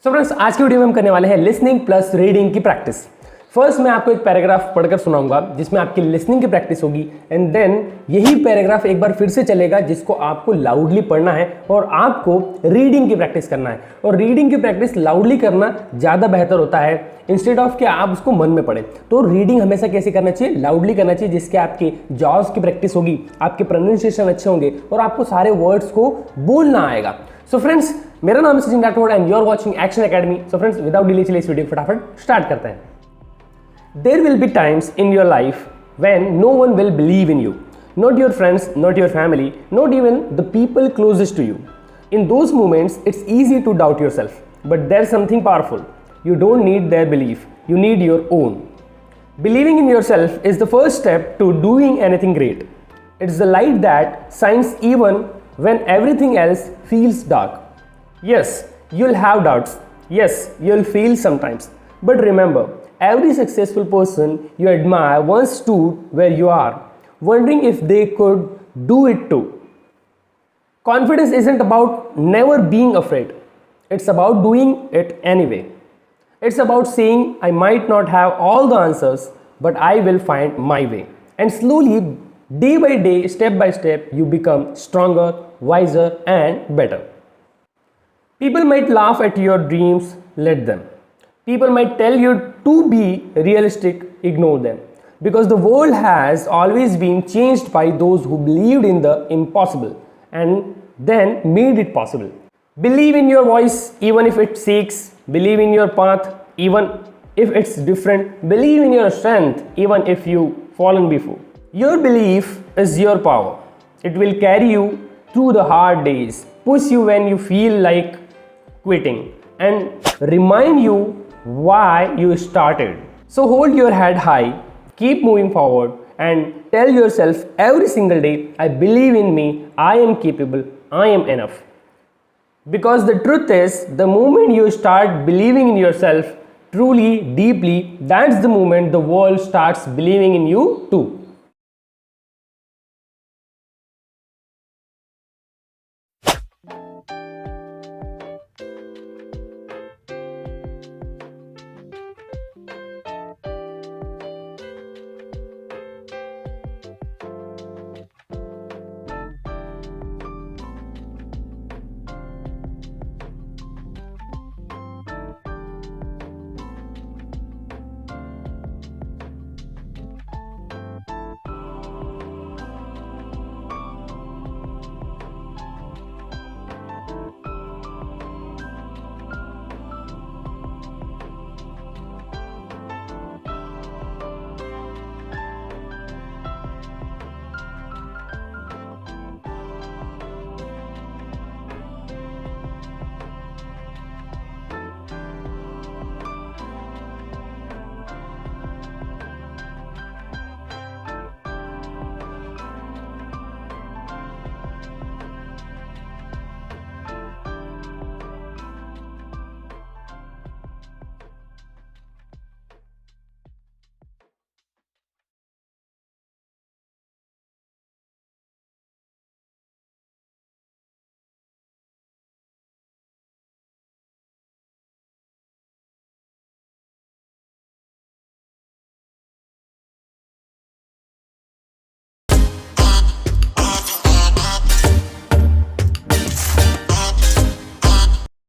So friends, आज की video में हम करने वाले हैं लिसनिंग प्लस रीडिंग की प्रैक्टिस। फर्स्ट मैं आपको एक पैराग्राफ पढ़कर सुनाऊंगा जिसमें आपकी लिसनिंग की प्रैक्टिस होगी एंड देन यही पैराग्राफ एक बार फिर से चलेगा जिसको आपको लाउडली पढ़ना है और आपको रीडिंग की प्रैक्टिस करना है। और रीडिंग की प्रैक्टिस लाउडली करना ज़्यादा बेहतर होता है इंस्टेड ऑफ कि आप उसको मन में पढ़ें। तो रीडिंग हमेशा कैसे करना चाहिए? लाउडली करना चाहिए, जिसके आपके जॉज की प्रैक्टिस होगी, आपके प्रोनाउंसिएशन अच्छे होंगे और आपको सारे वर्ड्स को बोलना आएगा। सो फ्रेंड्स, मेरा नाम है Sachin Rathod and you are watching Action Academy. So friends, without delay चलिए इस वीडियो को फटाफट स्टार्ट करते हैं। There will be times in your life when no one will believe in you, not your friends, not your family, not even the people closest to you. In those moments, it's easy to doubt yourself, but there's something powerful. You don't need their belief, you need your own. Believing in yourself is the first step to doing anything great. It's the light that shines even when everything else feels dark. Yes, you'll have doubts. Yes, you'll feel sometimes. But remember, every successful person you admire once stood where you are, wondering if they could do it too. Confidence isn't about never being afraid. It's about doing it anyway. It's about saying, I might not have all the answers, but I will find my way. And slowly, day by day, step by step, you become stronger, wiser, and better. People might laugh at your dreams, let them. People might tell you to be realistic, ignore them. Because the world has always been changed by those who believed in the impossible and then made it possible. Believe in your voice even if it shakes. Believe in your path even if it's different. Believe in your strength even if you've fallen before. Your belief is your power. It will carry you through the hard days, push you when you feel like quitting, and remind you why you started. So hold your head high, keep moving forward, and tell yourself every single day, I believe in me, I am capable, I am enough. Because the truth is, the moment you start believing in yourself truly, deeply, that's the moment the world starts believing in you too.